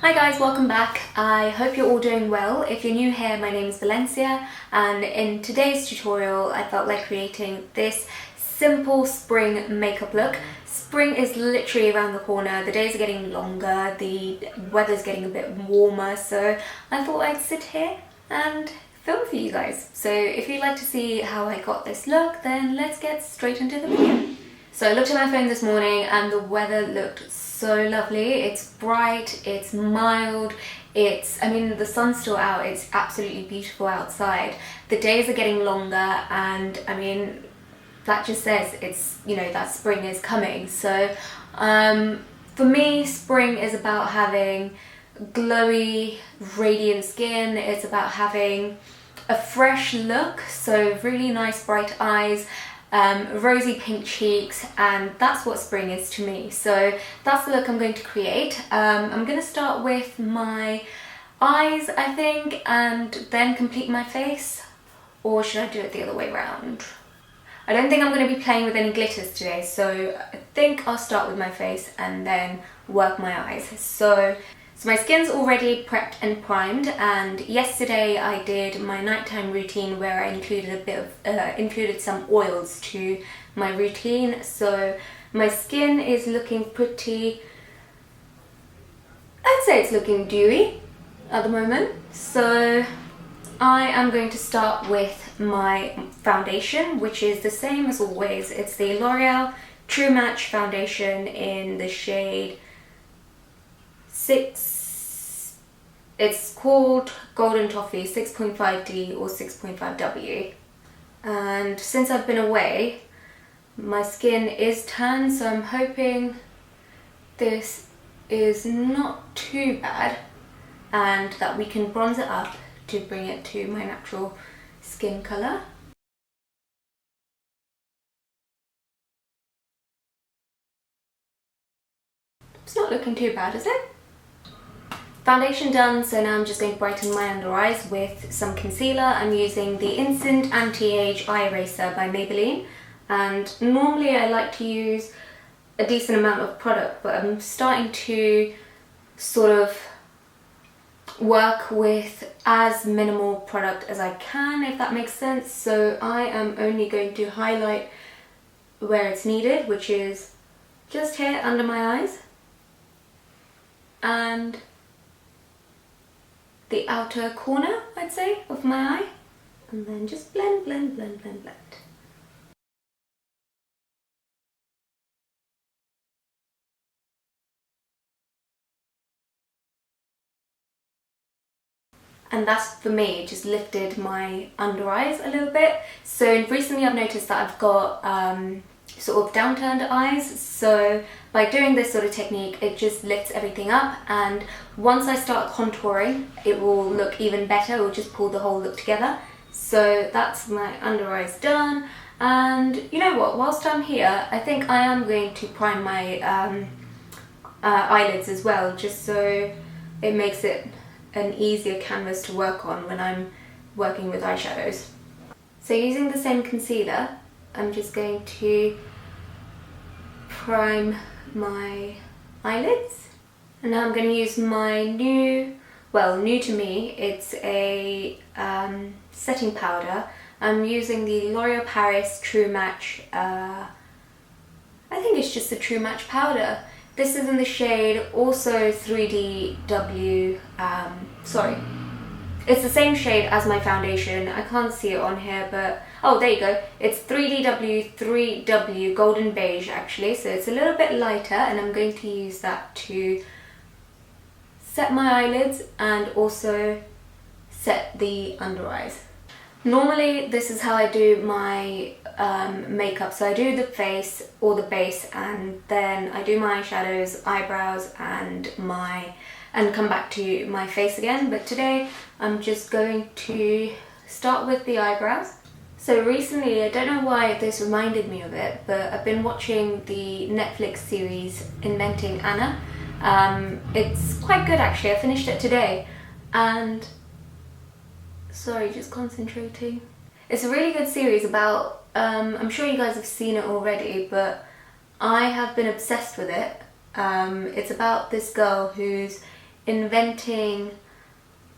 Hi guys, welcome back. I hope you're all doing well. If you're new here, my name is Valencia, and in today's tutorial I felt like creating this simple spring makeup look. Spring is literally around the corner, the days are getting longer, the weather's getting a bit warmer, so I thought I'd sit here and film for you guys. So if you'd like to see how I got this look, then let's get straight into the video. So I looked at my phone this morning and the weather looked so lovely. It's bright, it's mild, the sun's still out, it's absolutely beautiful outside. The days are getting longer and that just says that spring is coming. So for me, spring is about having glowy, radiant skin. It's about having a fresh look, so really nice bright eyes, rosy pink cheeks, and that's what spring is to me. So that's the look I'm going to create. I'm going to start with my eyes, I think, and then complete my face. Or should I do it the other way around? I don't think I'm going to be playing with any glitters today, so I think I'll start with my face and then work my eyes. So my skin's already prepped and primed, and yesterday I did my nighttime routine where I included some oils to my routine. So my skin is looking pretty, I'd say it's looking dewy at the moment. So I am going to start with my foundation, which is the same as always. It's the L'Oreal True Match foundation in the shade 6. It's called Golden Toffee 6.5D or 6.5W. And since I've been away, my skin is tan, so I'm hoping this is not too bad and that we can bronze it up to bring it to my natural skin colour. It's not looking too bad, is it? Foundation done, so now I'm just going to brighten my under eyes with some concealer. I'm using the Instant Anti-Age Eye Eraser by Maybelline, and normally I like to use a decent amount of product, but I'm starting to sort of work with as minimal product as I can, if that makes sense. So I am only going to highlight where it's needed, which is just here under my eyes and the outer corner, I'd say, of my eye, and then just blend, blend, blend, blend, blend. And that's, for me, just lifted my under eyes a little bit. So recently I've noticed that I've got sort of downturned eyes, so by doing this sort of technique it just lifts everything up, and once I start contouring it will look even better. It will just pull the whole look together. So that's my under eyes done, and you know what, whilst I'm here I think I am going to prime my eyelids as well, just so it makes it an easier canvas to work on when I'm working with eyeshadows. So using the same concealer, I'm just going to prime my eyelids, and now I'm going to use my new to me, it's a setting powder. I'm using the L'Oreal Paris True Match, I think it's just the True Match powder. This is in the shade also 3DW, it's the same shade as my foundation. I can't see it on here, but oh, there you go. It's 3DW 3W Golden Beige actually, so it's a little bit lighter, and I'm going to use that to set my eyelids and also set the under eyes. Normally this is how I do my makeup, so I do the face or the base, and then I do my eyeshadows, eyebrows, and come back to my face again. But today I'm just going to start with the eyebrows. So recently, I don't know why this reminded me of it, but I've been watching the Netflix series Inventing Anna. It's quite good actually, I finished it today, and sorry, just concentrating. It's a really good series about, I'm sure you guys have seen it already, but I have been obsessed with it. It's about this girl who's inventing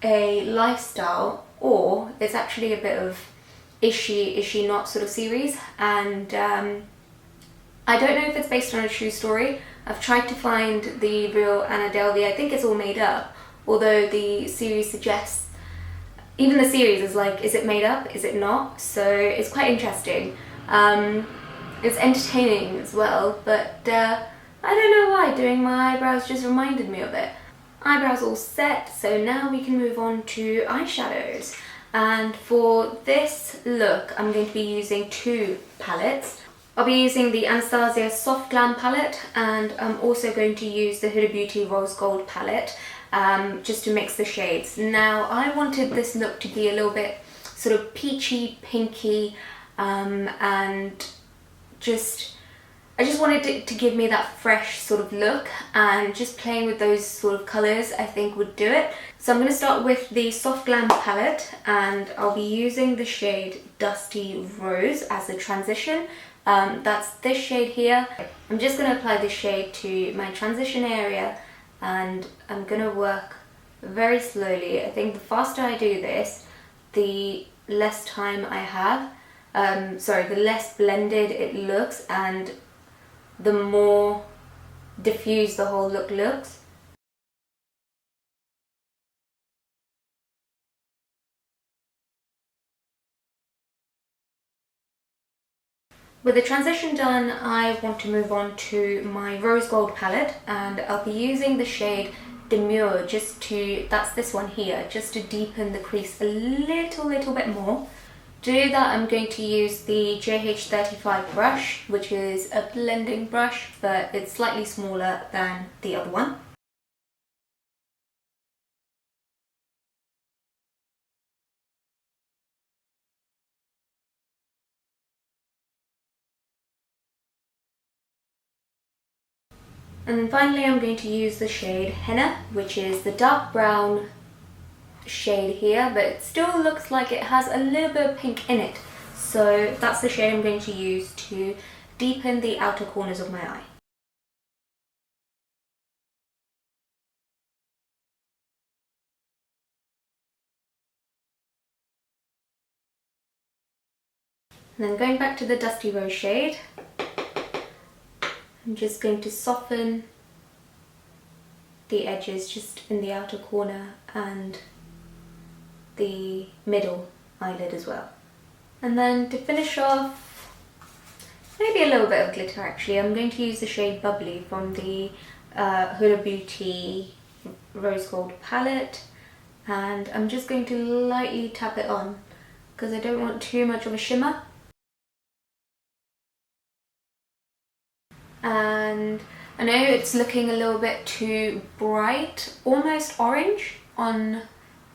a lifestyle, or it's actually a bit of is she not sort of series, and I don't know if it's based on a true story. I've tried to find the real Anna Delvey. I think it's all made up, although the series suggests, even the series is like, is it made up, is it not? So it's quite interesting. It's entertaining as well, but I don't know why doing my eyebrows just reminded me of it. Eyebrows all set, so now we can move on to eyeshadows. And for this look, I'm going to be using two palettes. I'll be using the Anastasia Soft Glam palette, and I'm also going to use the Huda Beauty Rose Gold palette, just to mix the shades. Now, I wanted this look to be a little bit sort of peachy, pinky, and I just wanted it to give me that fresh sort of look, and just playing with those sort of colours I think would do it. So I'm going to start with the Soft Glam palette, and I'll be using the shade Dusty Rose as a transition. That's this shade here. I'm just going to apply this shade to my transition area, and I'm going to work very slowly. I think the faster I do this, the less time I have. The less blended it looks, and the more diffused the whole look looks. With the transition done, I want to move on to my Rose Gold palette, and I'll be using the shade Demure, that's this one here, just to deepen the crease a little bit more. To do that, I'm going to use the JH35 brush, which is a blending brush, but it's slightly smaller than the other one. And then finally, I'm going to use the shade Henna, which is the dark brown shade here, but it still looks like it has a little bit of pink in it. So that's the shade I'm going to use to deepen the outer corners of my eye. And then going back to the Dusty Rose shade, I'm just going to soften the edges just in the outer corner and the middle eyelid as well. And then to finish off, maybe a little bit of glitter actually, I'm going to use the shade Bubbly from the Huda Beauty Rose Gold palette, and I'm just going to lightly tap it on because I don't want too much of a shimmer. And I know it's looking a little bit too bright, almost orange on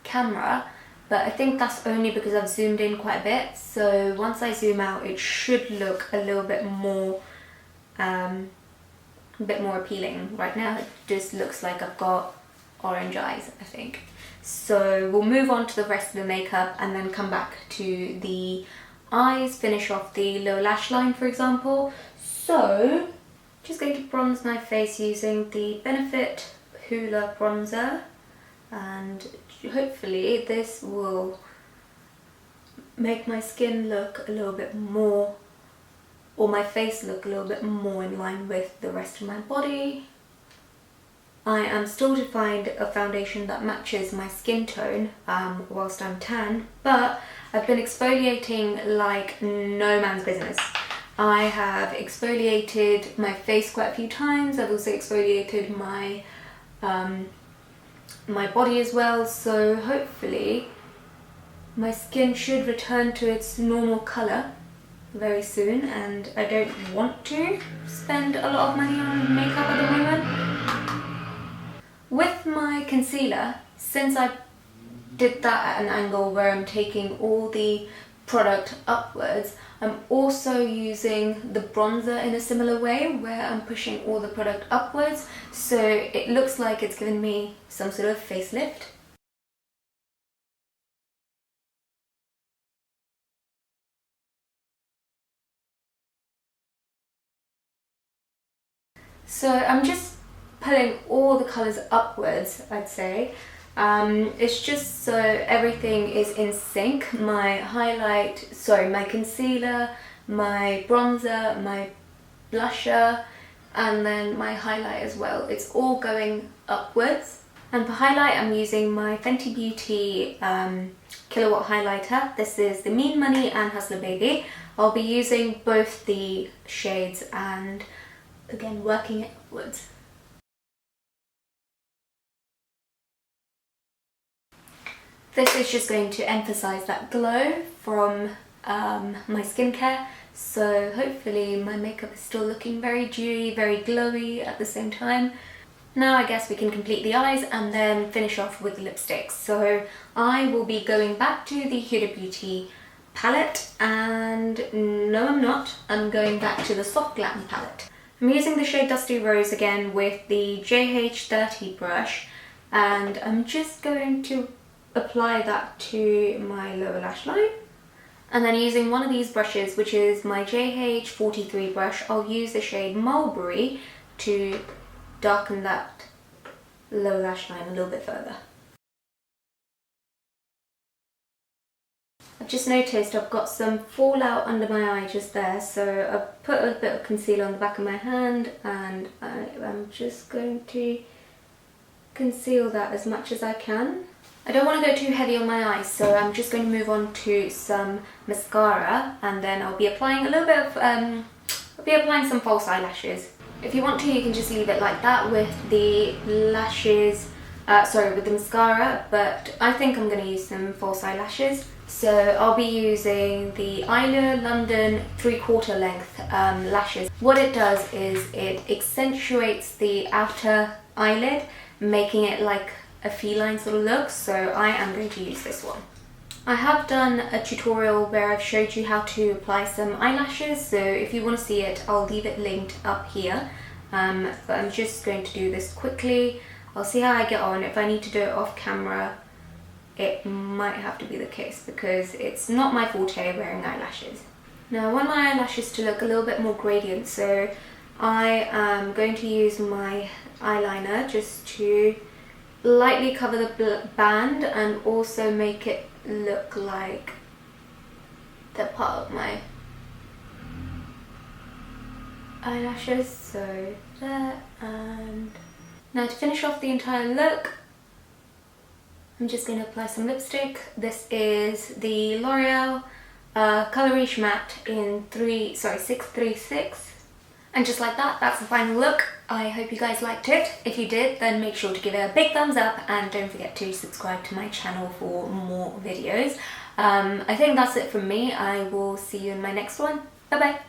camera, but I think that's only because I've zoomed in quite a bit. So once I zoom out, it should look a little bit more appealing. Right now it just looks like I've got orange eyes, I think. So we'll move on to the rest of the makeup and then come back to the eyes, finish off the lower lash line, for example. So just going to bronze my face using the Benefit Hoola bronzer, and hopefully this will make my skin look a little bit more, or my face look a little bit more in line with the rest of my body. I am still to find a foundation that matches my skin tone whilst I'm tan, but I've been exfoliating like no man's business. I have exfoliated my face quite a few times. I've also exfoliated my my body as well, so hopefully my skin should return to its normal colour very soon, and I don't want to spend a lot of money on makeup at the moment. With my concealer, since I did that at an angle where I'm taking all the product upwards, I'm also using the bronzer in a similar way where I'm pushing all the product upwards, so it looks like it's given me some sort of facelift. So I'm just pulling all the colours upwards, I'd say. It's just so everything is in sync. My my concealer, my bronzer, my blusher, and then my highlight as well. It's all going upwards. And for highlight, I'm using my Fenty Beauty Kilowatt highlighter. This is the Mean Money and Hustler Baby. I'll be using both the shades and again working it upwards. This is just going to emphasize that glow from my skincare. So hopefully my makeup is still looking very dewy, very glowy at the same time. Now I guess we can complete the eyes and then finish off with the lipsticks. So I will be going back to the Huda Beauty palette, and no I'm not, I'm going back to the Soft Glam palette. I'm using the shade Dusty Rose again with the JH30 brush, and I'm just going to apply that to my lower lash line. And then using one of these brushes, which is my JH43 brush, I'll use the shade Mulberry to darken that lower lash line a little bit further. I've just noticed I've got some fallout under my eye just there, so I've put a bit of concealer on the back of my hand, and I'm just going to conceal that as much as I can. I don't want to go too heavy on my eyes, so I'm just going to move on to some mascara, and then I'll be applying a little bit of, I'll be applying some false eyelashes. If you want to, you can just leave it like that with the lashes, with the mascara, but I think I'm going to use some false eyelashes. So I'll be using the Eyelure London 3/4 length lashes. What it does is it accentuates the outer eyelid, making it like a feline sort of look, so I am going to use this one. I have done a tutorial where I've showed you how to apply some eyelashes, so if you want to see it, I'll leave it linked up here. But I'm just going to do this quickly. I'll see how I get on. If I need to do it off camera, it might have to be the case because it's not my forte wearing eyelashes. Now I want my eyelashes to look a little bit more gradient, so I am going to use my eyeliner just to lightly cover the band and also make it look like they're part of my eyelashes, so there. And now to finish off the entire look, I'm just going to apply some lipstick. This is the L'Oreal Color Riche Matte in 636. And just like that, that's the final look. I hope you guys liked it. If you did, then make sure to give it a big thumbs up and don't forget to subscribe to my channel for more videos. I think that's it from me. I will see you in my next one. Bye bye.